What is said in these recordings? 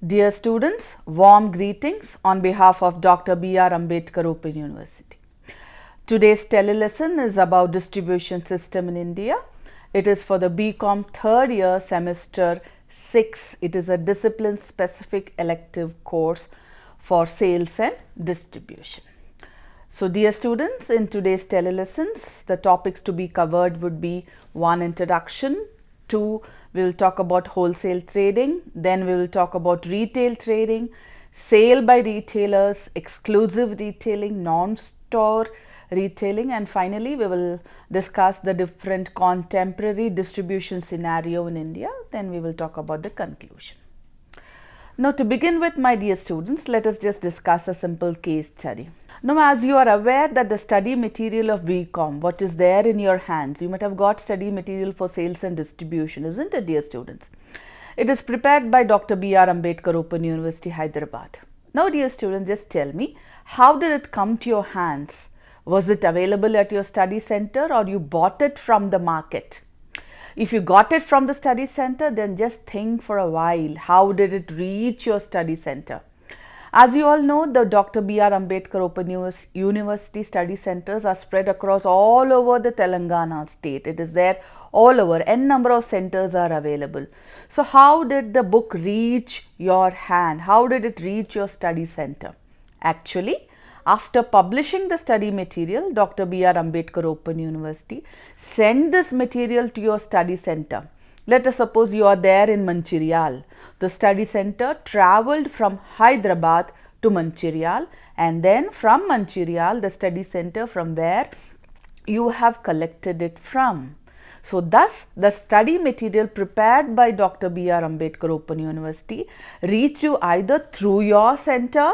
Dear students, warm greetings on behalf of Dr. B.R. Ambedkar Open University. Today's tele-lesson is about distribution system in India. It is for the BCom third year semester 6. It is a discipline specific elective course for sales and distribution. So dear students, in today's tele-lessons, the topics to be covered would be 1. Introduction, 2. We will talk about wholesale trading, then we will talk about retail trading, sale by retailers, exclusive retailing, non-store retailing, and finally we will discuss the different contemporary distribution scenario in India. Then we will talk about the conclusion. Now to begin with, my dear students, let us just discuss a simple case study. Now, as you are aware that the study material of BCom, what is there in your hands, you might have got study material for sales and distribution, isn't it, dear students? It is prepared by Dr. B.R. Ambedkar Open University, Hyderabad. Now, dear students, just tell me, how did it come to your hands? Was it available at your study center or you bought it from the market? If you got it from the study center, then just think for a while, how did it reach your study center? As you all know, the Dr. B.R. Ambedkar Open University study centers are spread across all over the Telangana state. It is there all over. N number of centers are available. So how did the book reach your hand? How did it reach your study center? Actually, after publishing the study material, Dr. B.R. Ambedkar Open University sent this material to your study center. Let us suppose you are there in Mancherial. The study center travelled from Hyderabad to Mancherial, and then from Mancherial, the study center from where you have collected it from. So thus the study material prepared by Dr. B.R. Ambedkar Open University reached you either through your center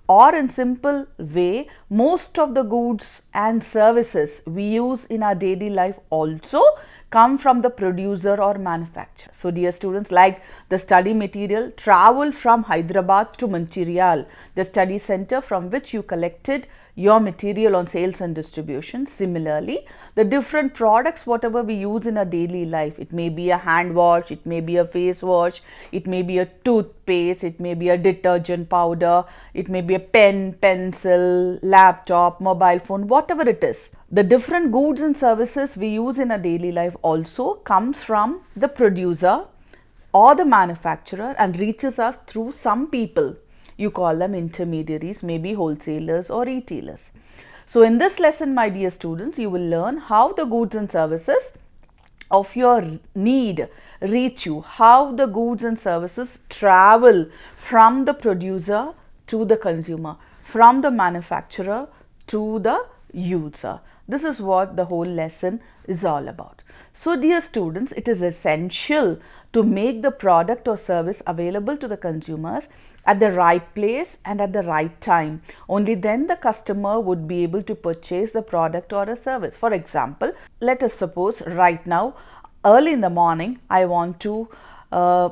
or in simple way. Most of the goods and services we use in our daily life also come from the producer or manufacturer. So dear students, like the study material traveled from Hyderabad to Mancherial, the study center from which you collected your material on sales and distribution. Similarly, the different products whatever we use in our daily life, it may be a hand wash, it may be a face wash, it may be a toothpaste, it may be a detergent powder, it may be a pen, pencil, laptop, mobile phone, whatever it is. The different goods and services we use in our daily life also comes from the producer or the manufacturer and reaches us through some people. You call them intermediaries, maybe wholesalers or retailers. So in this lesson, my dear students, you will learn how the goods and services of your need reach you, how the goods and services travel from the producer to the consumer, from the manufacturer to the user. This is what the whole lesson is all about. So dear students, it is essential to make the product or service available to the consumers at the right place and at the right time. Only then the customer would be able to purchase the product or a service. For example, let us suppose right now, early in the morning, I want to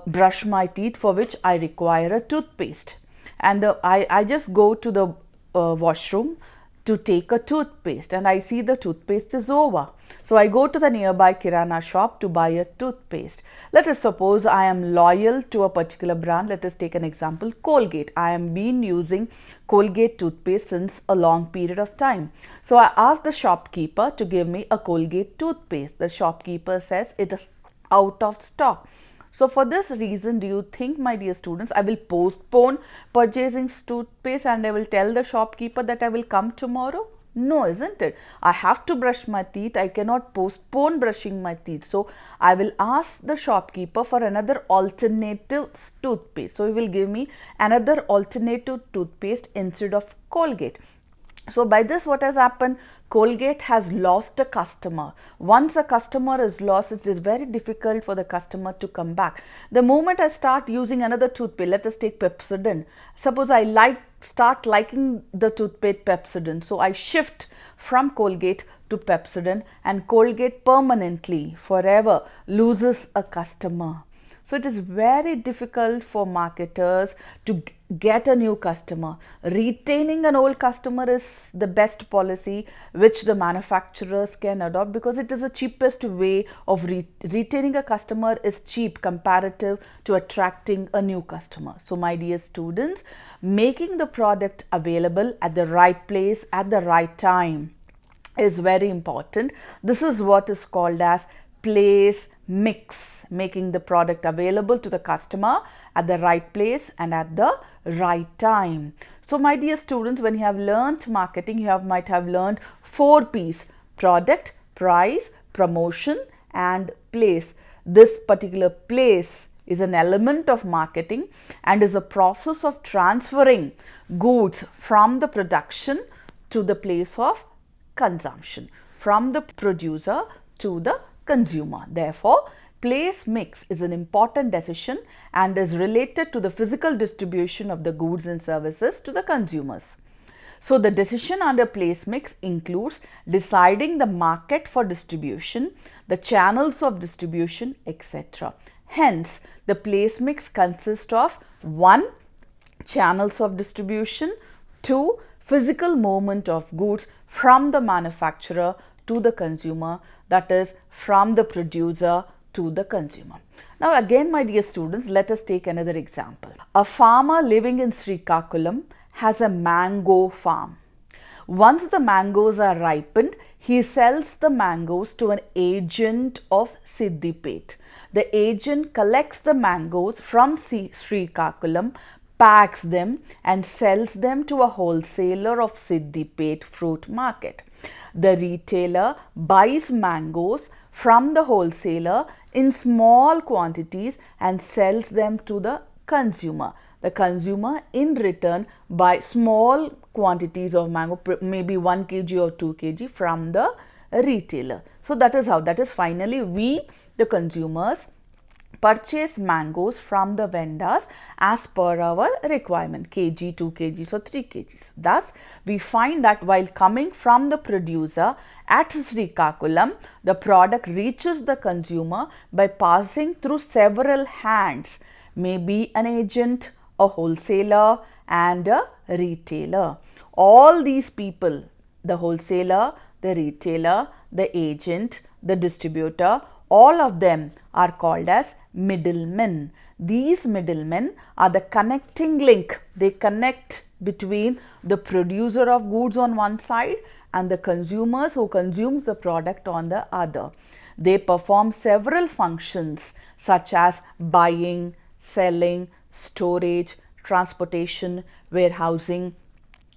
brush my teeth, for which I require a toothpaste. And I just go to the washroom to take a toothpaste, and I see the toothpaste is over. So I go to the nearby Kirana shop to buy a toothpaste. Let us suppose I am loyal to a particular brand. Let us take an example, Colgate. I am been using Colgate toothpaste since a long period of time. So I ask the shopkeeper to give me a Colgate toothpaste. The shopkeeper says it is out of stock. So for this reason, do you think, my dear students, I will postpone purchasing toothpaste and I will tell the shopkeeper that I will come tomorrow? No, isn't it? I have to brush my teeth. I cannot postpone brushing my teeth. So I will ask the shopkeeper for another alternative toothpaste. So he will give me another alternative toothpaste instead of Colgate. So by this, what has happened? Colgate has lost a customer. Once a customer is lost, it is very difficult for the customer to come back. The moment I start using another toothpaste, let us take Pepsodent. Suppose I start liking the toothpaste Pepsodent. So I shift from Colgate to Pepsodent, and Colgate permanently, forever loses a customer. So it is very difficult for marketers to get a new customer. Retaining an old customer is the best policy which the manufacturers can adopt, because it is the cheapest way of retaining a customer is cheap comparative to attracting a new customer. So my dear students, making the product available at the right place at the right time is very important. This is what is called as place mix, making the product available to the customer at the right place and at the right time. So my dear students, when you have learnt marketing, you might have learned 4 P's: product, price, promotion and place. This particular place is an element of marketing and is a process of transferring goods from the production to the place of consumption, from the producer to the consumer. Therefore, place mix is an important decision and is related to the physical distribution of the goods and services to the consumers. So, the decision under place mix includes deciding the market for distribution, the channels of distribution, etc. Hence, the place mix consists of 1. Channels of distribution, 2. Physical movement of goods from the manufacturer to the consumer, that is from the producer to the consumer. Now again, my dear students, let us take another example. A farmer living in Srikakulam has a mango farm. Once the mangoes are ripened, he sells the mangoes to an agent of Siddipet. The agent collects the mangoes from Srikakulam, packs them and sells them to a wholesaler of Siddipet fruit market. The retailer buys mangoes from the wholesaler in small quantities and sells them to the consumer. The consumer in return buys small quantities of mango, maybe 1 kg or 2 kg from the retailer. So that is how, that is finally we, the consumers, purchase mangoes from the vendors as per our requirement, kg, 2 kgs or 3 kgs. Thus, we find that while coming from the producer at Srikakulam, the product reaches the consumer by passing through several hands, maybe an agent, a wholesaler and a retailer. All these people, the wholesaler, the retailer, the agent, the distributor, all of them are called as middlemen. These middlemen are the connecting link. They connect between the producer of goods on one side and the consumers who consumes the product on the other. They perform several functions such as buying, selling, storage, transportation, warehousing,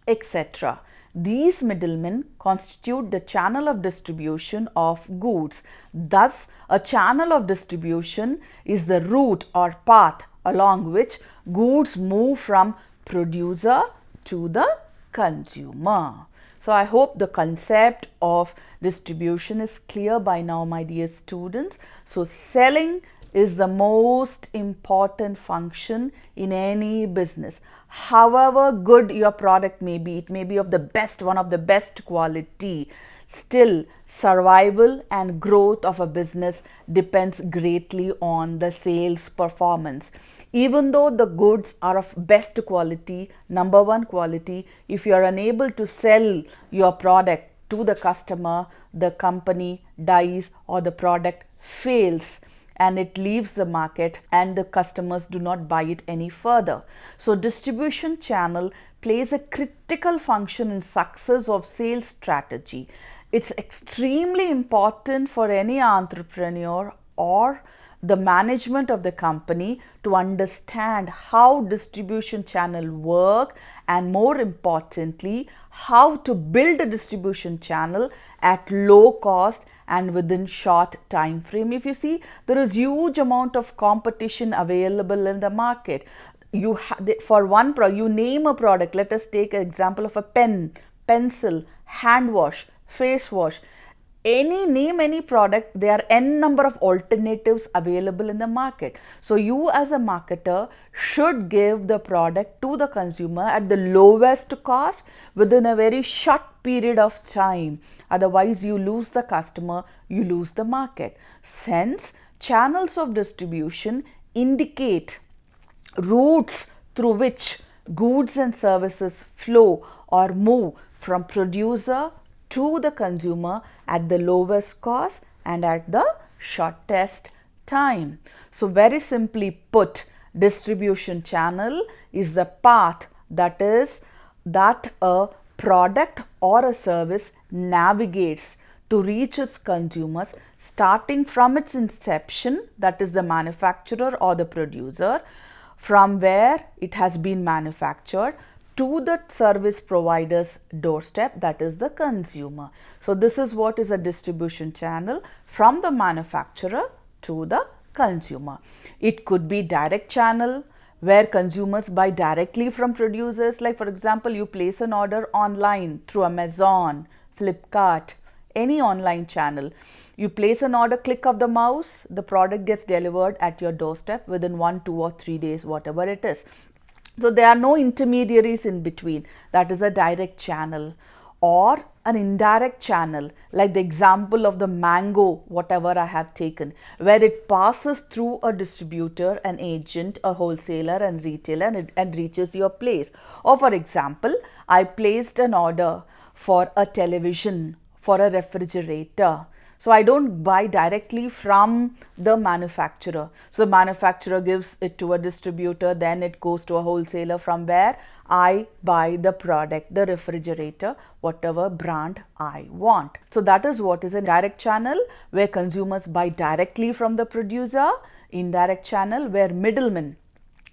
etc. These middlemen constitute the channel of distribution of goods. Thus, a channel of distribution is the route or path along which goods move from producer to the consumer. So, I hope the concept of distribution is clear by now, my dear students. So, selling is the most important function in any business. However good your product may be, it may be of the best, one of the best quality, still survival and growth of a business depends greatly on the sales performance. Even though the goods are of best quality, number 1 quality, if you are unable to sell your product to the customer, the company dies or the product fails and it leaves the market and the customers do not buy it any further. So, distribution channel plays a critical function in success of sales strategy. It's extremely important for any entrepreneur or the management of the company to understand how distribution channel work and more importantly, how to build a distribution channel at low cost and within short time frame. If you see, there is huge amount of competition available in the market. You for one product, you name a product. Let us take an example of a pen, pencil, hand wash, face wash. Name any product, there are n number of alternatives available in the market. So, you as a marketer should give the product to the consumer at the lowest cost within a very short period of time. Otherwise, you lose the customer, you lose the market. Since channels of distribution indicate routes through which goods and services flow or move from producer to the consumer at the lowest cost and at the shortest time. So very simply put, distribution channel is the path that a product or a service navigates to reach its consumers, starting from its inception, that is the manufacturer or the producer, from where it has been manufactured, to the service provider's doorstep, that is the consumer. So this is what is a distribution channel, from the manufacturer to the consumer. It could be direct channel, where consumers buy directly from producers. Like for example, you place an order online through Amazon, Flipkart, any online channel. You place an order, click of the mouse, the product gets delivered at your doorstep within 1, 2 or 3 days, whatever it is. So there are no intermediaries in between. That is a direct channel. Or an indirect channel, like the example of the mango, whatever I have taken, where it passes through a distributor, an agent, a wholesaler and retailer, and reaches your place. Or for example, I placed an order for a television, for a refrigerator. So I don't buy directly from the manufacturer. So the manufacturer gives it to a distributor, then it goes to a wholesaler, from where I buy the product, the refrigerator, whatever brand I want. So that is what is a direct channel, where consumers buy directly from the producer. Indirect channel, where middlemen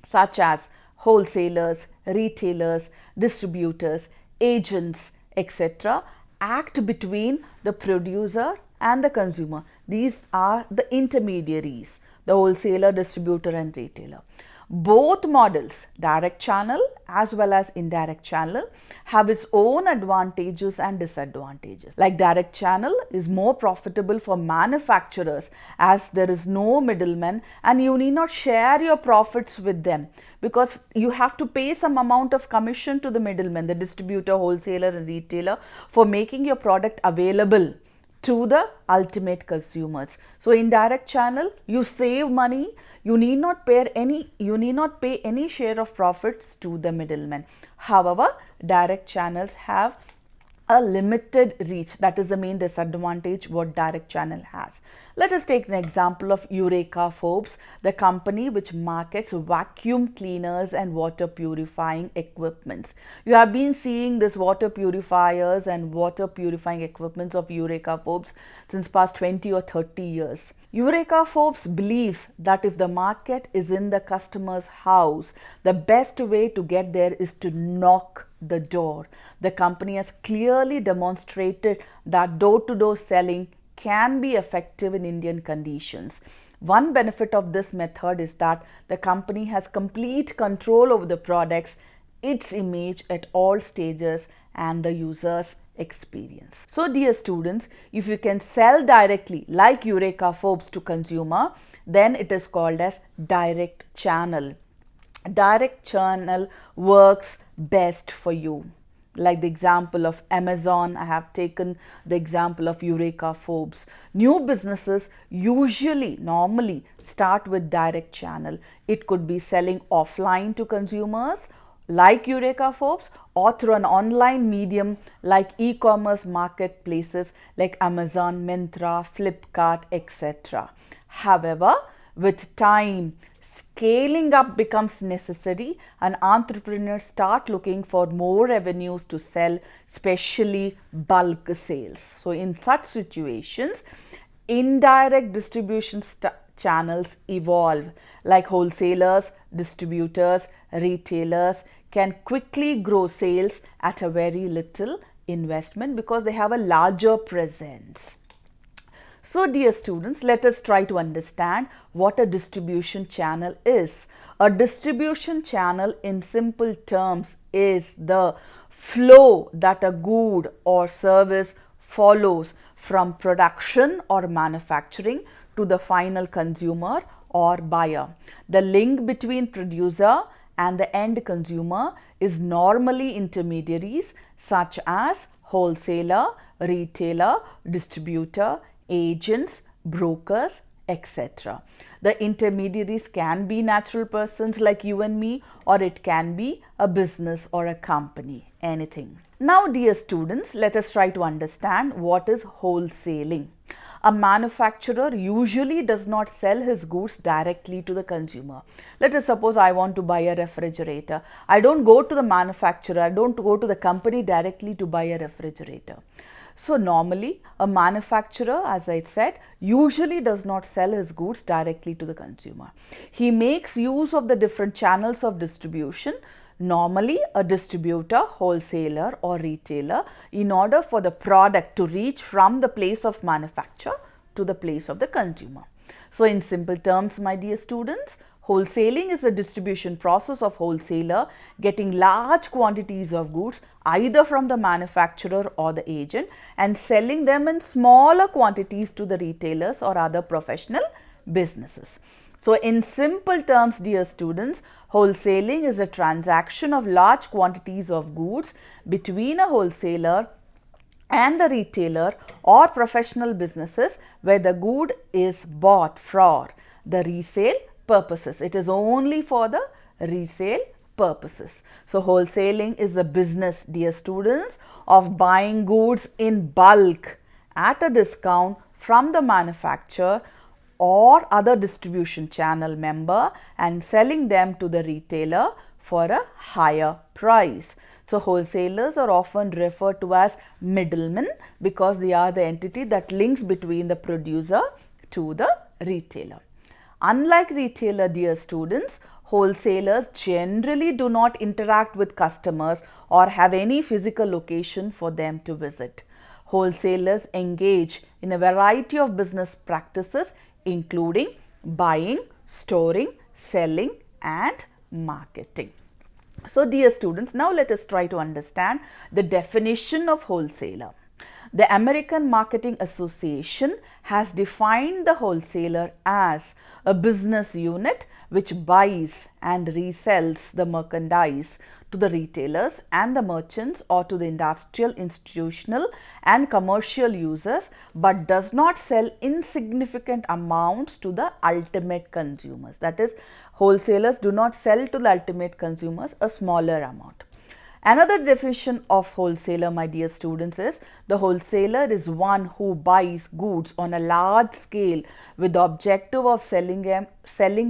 such as wholesalers, retailers, distributors, agents, etc. act between the producer and the consumer. These are the intermediaries, the wholesaler, distributor and retailer. Both models, direct channel as well as indirect channel, have its own advantages and disadvantages. Like direct channel is more profitable for manufacturers, as there is no middleman and you need not share your profits with them, because you have to pay some amount of commission to the middleman, the distributor, wholesaler and retailer, for making your product available to the ultimate consumers. So indirect channel, you save money, you need not pay any share of profits to the middleman. However, direct channels have a limited reach. That is the main disadvantage what direct channel has. Let us take an example of Eureka Forbes, the company which markets vacuum cleaners and water purifying equipments. You have been seeing this water purifiers and water purifying equipments of Eureka Forbes since past 20 or 30 years. Eureka Forbes believes that if the market is in the customer's house, the best way to get there is to knock the door. The company has clearly demonstrated that door-to-door selling can be effective in Indian conditions. One benefit of this method is that the company has complete control over the products, its image at all stages and the user's experience. So dear students, if you can sell directly like Eureka Forbes to consumer, then it is called as direct channel. Direct channel works best for you. Like the example of Amazon, I have taken the example of Eureka Forbes. New businesses normally start with direct channel. It could be selling offline to consumers like Eureka Forbes, or through an online medium like e-commerce marketplaces like Amazon, Myntra, Flipkart, etc. However, with time, scaling up becomes necessary and entrepreneurs start looking for more revenues to sell, especially bulk sales. So in such situations, indirect distribution channels evolve, like wholesalers, distributors, retailers can quickly grow sales at a very little investment because they have a larger presence. So dear students, let us try to understand what a distribution channel is. A distribution channel in simple terms is the flow that a good or service follows from production or manufacturing to the final consumer or buyer. The link between producer and the end consumer is normally intermediaries such as wholesaler, retailer, distributor, agents, brokers, etc. The intermediaries can be natural persons like you and me, or it can be a business or a company, anything. Now, dear students, let us try to understand what is wholesaling. A manufacturer usually does not sell his goods directly to the consumer. Let us suppose I want to buy a refrigerator. I don't go to the manufacturer, I don't go to the company directly to buy a refrigerator. So normally a manufacturer, as I said, usually does not sell his goods directly to the consumer. He makes use of the different channels of distribution, normally a distributor, wholesaler or retailer, in order for the product to reach from the place of manufacture to the place of the consumer. So in simple terms, my dear students, wholesaling is the distribution process of wholesaler getting large quantities of goods either from the manufacturer or the agent and selling them in smaller quantities to the retailers or other professional businesses. So in simple terms, dear students, wholesaling is a transaction of large quantities of goods between a wholesaler and the retailer or professional businesses where the good is bought for the resale purposes. It is only for the resale purposes. So wholesaling is a business, dear students, of buying goods in bulk at a discount from the manufacturer or other distribution channel member and selling them to the retailer for a higher price. So wholesalers are often referred to as middlemen because they are the entity that links between the producer to the retailer. Unlike retailer, dear students, wholesalers generally do not interact with customers or have any physical location for them to visit. Wholesalers engage in a variety of business practices including buying, storing, selling and marketing. So dear students, now let us try to understand the definition of wholesaler. The American Marketing Association has defined the wholesaler as a business unit which buys and resells the merchandise to the retailers and the merchants or to the industrial, institutional and commercial users, but does not sell insignificant amounts to the ultimate consumers. That is, wholesalers do not sell to the ultimate consumers a smaller amount. Another definition of wholesaler, my dear students, is the wholesaler is one who buys goods on a large scale with the objective of selling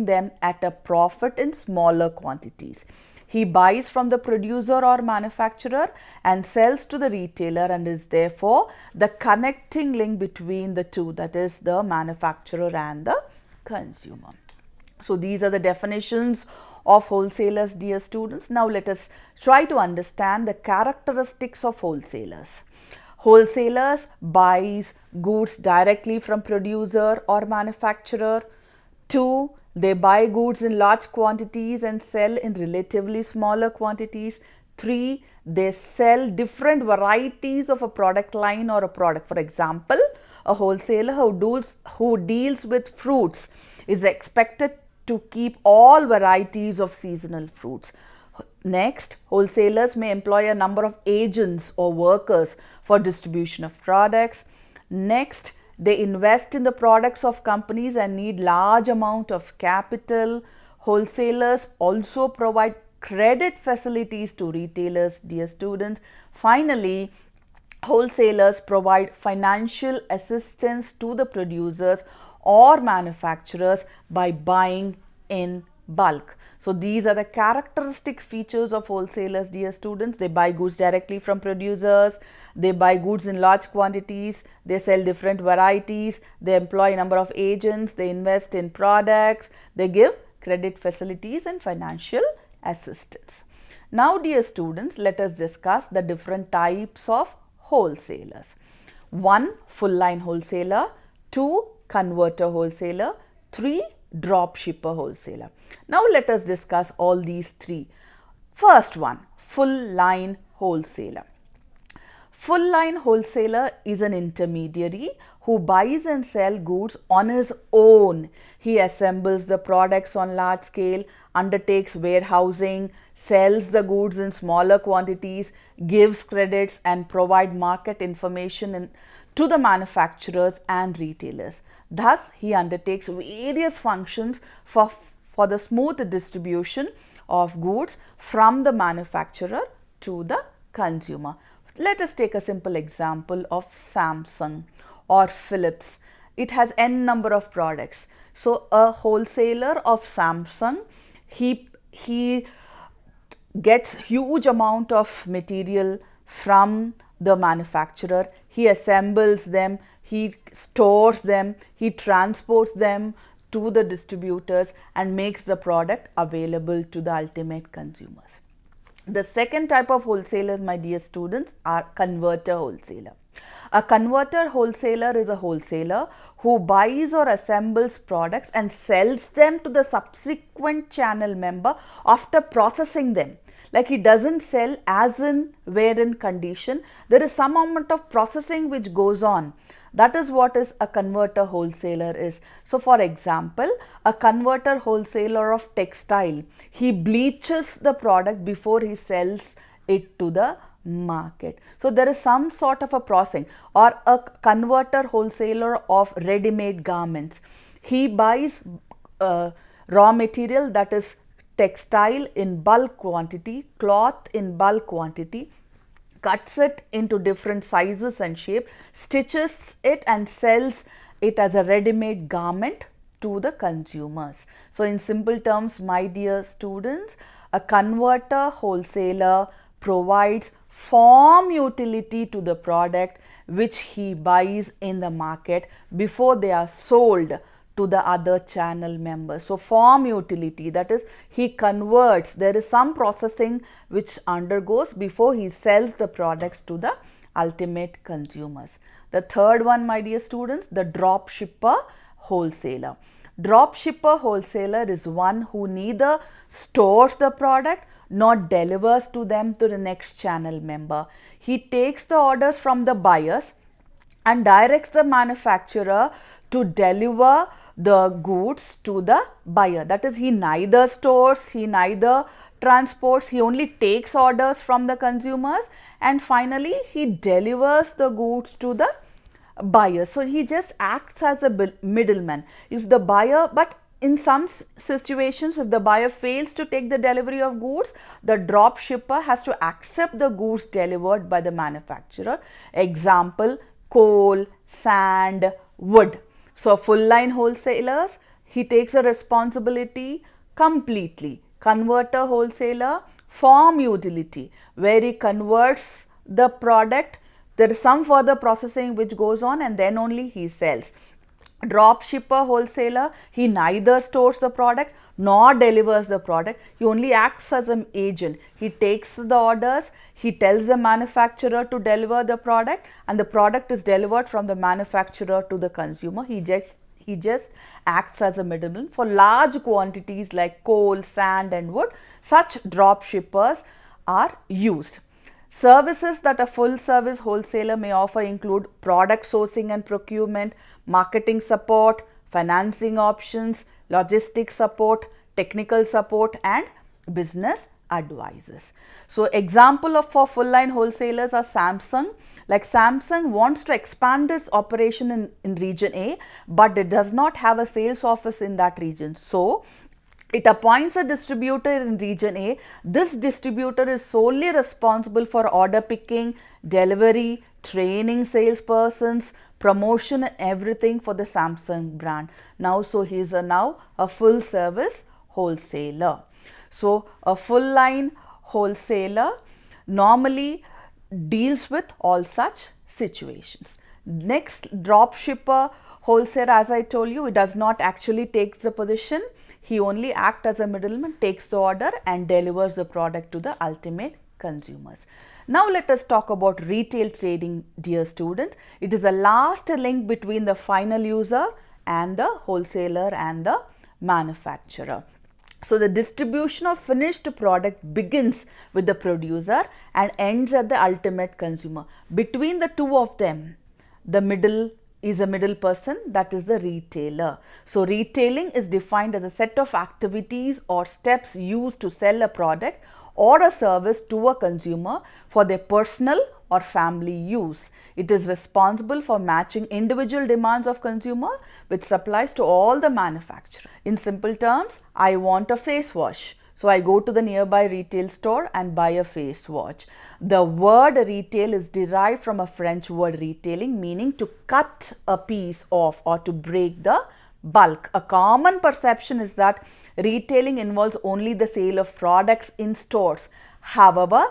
them at a profit in smaller quantities. He buys from the producer or manufacturer and sells to the retailer and is therefore the connecting link between the two, that is the manufacturer and the consumer. So these are the definitions of wholesalers, dear students. Now let us try to understand the characteristics of wholesalers. Wholesalers buys goods directly from producer or manufacturer. 2. They buy goods in large quantities and sell in relatively smaller quantities. 3. They sell different varieties of a product line or a product. For example, a wholesaler who deals with fruits is expected to keep all varieties of seasonal fruits. Next, wholesalers may employ a number of agents or workers for distribution of products. Next, they invest in the products of companies and need large amount of capital. Wholesalers also provide credit facilities to retailers, dear students. Finally, wholesalers provide financial assistance to the producers or manufacturers by buying in bulk. So these are the characteristic features of wholesalers, dear students. They buy goods directly from producers, they buy goods in large quantities, they sell different varieties, they employ a number of agents, they invest in products, they give credit facilities and financial assistance. Now dear students, let us discuss the different types of wholesalers. 1. Full line wholesaler. 2. Converter wholesaler. 3. Drop shipper wholesaler. Now let us discuss all these three. First one, full line wholesaler. Full line wholesaler is an intermediary who buys and sells goods on his own. He assembles the products on large scale, undertakes warehousing, sells the goods in smaller quantities, gives credits and provide market information to the manufacturers and retailers. Thus, he undertakes various functions for the smooth distribution of goods from the manufacturer to the consumer. Let us take a simple example of Samsung or Philips. It has n number of products. So, a wholesaler of Samsung, he gets huge amount of material from the manufacturer. He assembles them, he stores them, he transports them to the distributors and makes the product available to the ultimate consumers. The second type of wholesalers, my dear students, are converter wholesaler. A converter wholesaler is a wholesaler who buys or assembles products and sells them to the subsequent channel member after processing them. Like, he doesn't sell as in where in condition. There is some amount of processing which goes on. That is what is a converter wholesaler is. So, for example, a converter wholesaler of textile, he bleaches the product before he sells it to the market. So, there is some sort of a processing. Or a converter wholesaler of ready-made garments, he buys raw material, that is textile, in bulk quantity, cloth in bulk quantity, cuts it into different sizes and shape, stitches it and sells it as a ready-made garment to the consumers. So, in simple terms, my dear students, a converter wholesaler provides form utility to the product which he buys in the market before they are sold to the other channel members. So, form utility, that is, he converts, there is some processing which undergoes before he sells the products to the ultimate consumers. The third one, my dear students, the drop shipper wholesaler. Drop shipper wholesaler is one who neither stores the product nor delivers to them to the next channel member. He takes the orders from the buyers and directs the manufacturer to deliver the goods to the buyer. That is, he neither stores, he neither transports, he only takes orders from the consumers, and finally he delivers the goods to the buyer. So, he just acts as a middleman. If the buyer, but in some situations, if the buyer fails to take the delivery of goods, the drop shipper has to accept the goods delivered by the manufacturer. Example, coal, sand, wood. So, full line wholesalers, he takes the responsibility completely. Converter wholesaler, form utility, where he converts the product, there is some further processing which goes on and then only he sells. Drop shipper wholesaler, he neither stores the product nor delivers the product, he only acts as an agent. He takes the orders, he tells the manufacturer to deliver the product, and the product is delivered from the manufacturer to the consumer. He just acts as a middleman. For large quantities like coal, sand and wood, such drop shippers are used. Services that a full service wholesaler may offer include product sourcing and procurement, marketing support, financing options, logistics support, technical support and business advices. So, example of for full line wholesalers are Samsung. Like, Samsung wants to expand its operation in region A, but it does not have a sales office in that region. So, it appoints a distributor in region A. This distributor is solely responsible for order picking, delivery, training salespersons, promotion and everything for the Samsung brand. Now, so he is now a full service wholesaler. So, a full line wholesaler normally deals with all such situations. Next, drop shipper wholesaler, as I told you, it does not actually take the position. He only acts as a middleman, takes the order and delivers the product to the ultimate consumers. Now, let us talk about retail trading, dear students. It is the last link between the final user and the wholesaler and the manufacturer. So, the distribution of finished product begins with the producer and ends at the ultimate consumer. Between the two of them, the middle is a middle person, that is the retailer. So, retailing is defined as a set of activities or steps used to sell a product or a service to a consumer for their personal or family use. It is responsible for matching individual demands of consumer with supplies to all the manufacturers. In simple terms, I want a face wash. So I go to the nearby retail store and buy a face wash. The word retail is derived from a French word retailing, meaning to cut a piece off or to break the bulk. A common perception is that retailing involves only the sale of products in stores. However,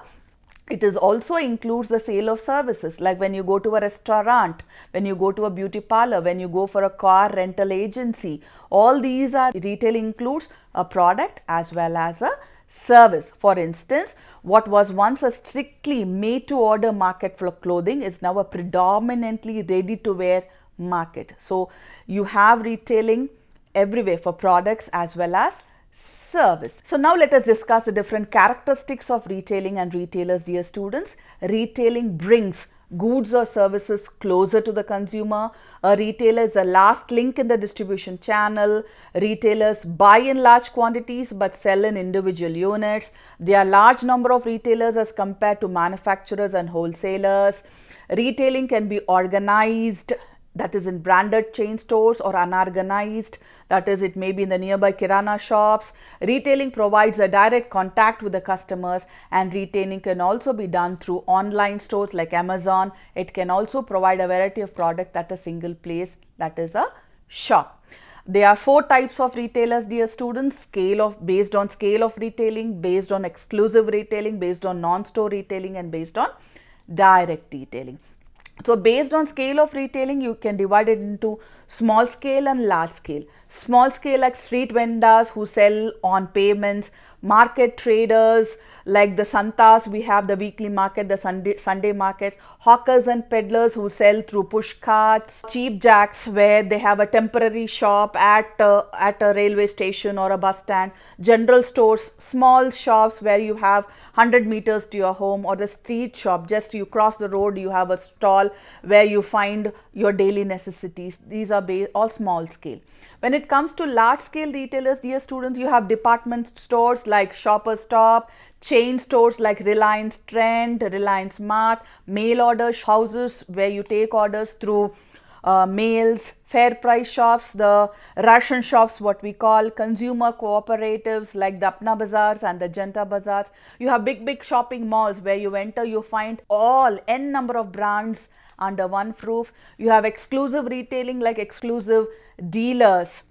it is also includes the sale of services, like when you go to a restaurant, when you go to a beauty parlor, when you go for a car rental agency. All these are retail includes a product as well as a service. For instance, what was once a strictly made to order market for clothing is now a predominantly ready to wear market. So you have retailing everywhere for products as well as service. So now let us discuss the different characteristics of retailing and retailers, dear students. Retailing brings goods or services closer to the consumer. A retailer is the last link in the distribution channel. Retailers buy in large quantities but sell in individual units. There are large number of retailers as compared to manufacturers and wholesalers. Retailing can be organized, that is in branded chain stores, or unorganized, that is it may be in the nearby kirana shops. Retailing provides a direct contact with the customers, and retailing can also be done through online stores like Amazon. It can also provide a variety of product at a single place, that is a shop. There are 4 types of retailers, dear students. Based on scale of retailing, based on exclusive retailing, based on non-store retailing, and based on direct retailing. So based on scale of retailing, you can divide it into small scale and large scale. Small scale like street vendors who sell on pavements, market traders like the santas, we have the weekly market, the Sunday markets, hawkers and peddlers who sell through push carts, cheap jacks where they have a temporary shop at a railway station or a bus stand, general stores, small shops where you have 100 meters to your home, or the street shop, just you cross the road, you have a stall where you find your daily necessities. These are all small scale. When it comes to large scale retailers, dear students, you have department stores like Shoppers Stop, chain stores like Reliance Trend, Reliance Mart, mail order houses where you take orders through mails, fair price shops, the ration shops, what we call consumer cooperatives like the Apna Bazaars and the Janta Bazaars. You have big shopping malls where you enter, you find all n number of brands under one roof. You have exclusive retailing like exclusive dealers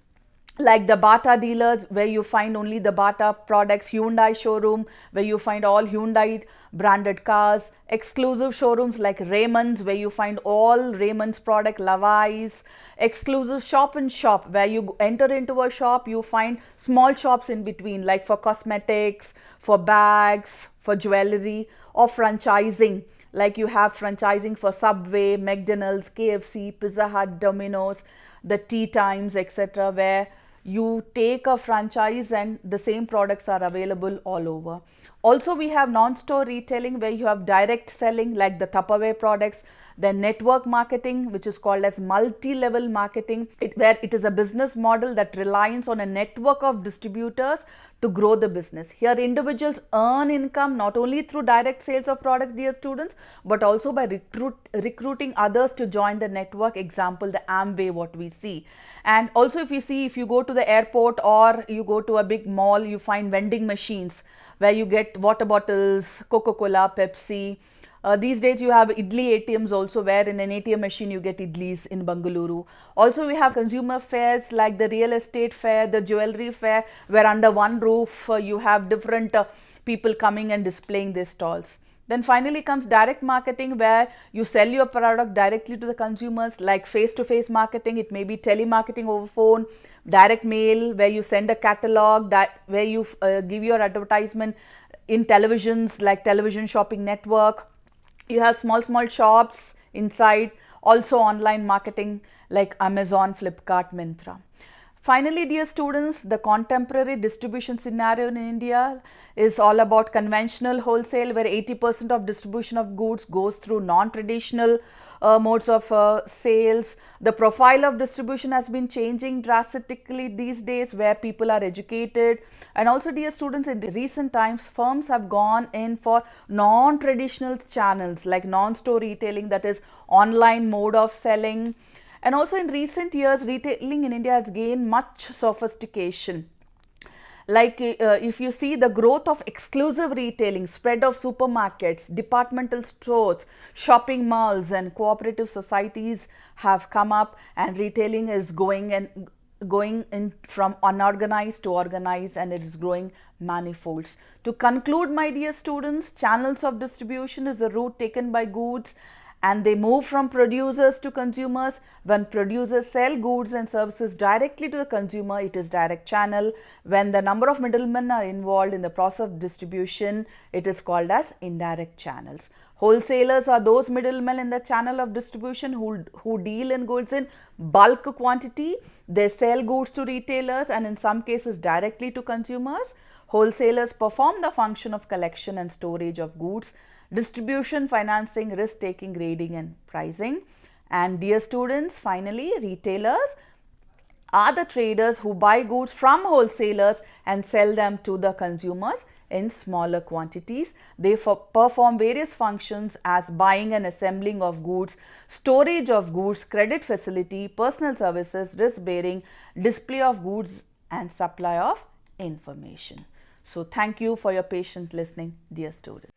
like the Bata dealers where you find only the Bata products, Hyundai showroom where you find all Hyundai branded cars, exclusive showrooms like Raymond's where you find all Raymond's product, Levi's, exclusive shop in shop where you enter into a shop, you find small shops in between like for cosmetics, for bags, for jewelry, or franchising. Like you have franchising for Subway, McDonald's, KFC, Pizza Hut, Domino's, the Tea Times, etc., where you take a franchise and the same products are available all over. Also, we have non-store retailing where you have direct selling like the Tupperware products, then network marketing, which is called as multi-level marketing, where it is a business model that relies on a network of distributors to grow the business. Here individuals earn income not only through direct sales of products, dear students, but also by recruiting others to join the network. Example, the Amway, what we see. And also if you go to the airport or you go to a big mall, you find vending machines where you get water bottles, Coca-Cola, Pepsi. These days you have idli ATMs also, where in an ATM machine you get idlis in Bengaluru. Also we have consumer fairs like the real estate fair, the jewelry fair, where under one roof you have different people coming and displaying their stalls. Then finally comes direct marketing, where you sell your product directly to the consumers, like face-to-face marketing. It may be telemarketing over phone, direct mail, where you send a catalog, where you give your advertisement in televisions like Television Shopping Network. You have small shops inside, also online marketing like Amazon, Flipkart, Myntra. Finally, dear students, the contemporary distribution scenario in India is all about conventional wholesale, where 80% of distribution of goods goes through non-traditional modes of sales. The profile of distribution has been changing drastically these days, where people are educated. And also, dear students, in recent times, firms have gone in for non-traditional channels like non-store retailing, that is online mode of selling. And also in recent years, retailing in India has gained much sophistication. Like if you see the growth of exclusive retailing, spread of supermarkets, departmental stores, shopping malls and cooperative societies have come up, and retailing is going in from unorganized to organized, and it is growing manifolds. To conclude, my dear students, channels of distribution is the route taken by goods, and they move from producers to consumers. When producers sell goods and services directly to the consumer, it is direct channel. When the number of middlemen are involved in the process of distribution, it is called as indirect channels. Wholesalers are those middlemen in the channel of distribution who deal in goods in bulk quantity. They sell goods to retailers and in some cases directly to consumers. Wholesalers perform the function of collection and storage of goods, distribution, financing, risk-taking, grading and pricing. And dear students, finally, retailers are the traders who buy goods from wholesalers and sell them to the consumers in smaller quantities. They perform various functions as buying and assembling of goods, storage of goods, credit facility, personal services, risk bearing, display of goods and supply of information. So thank you for your patient listening, dear students.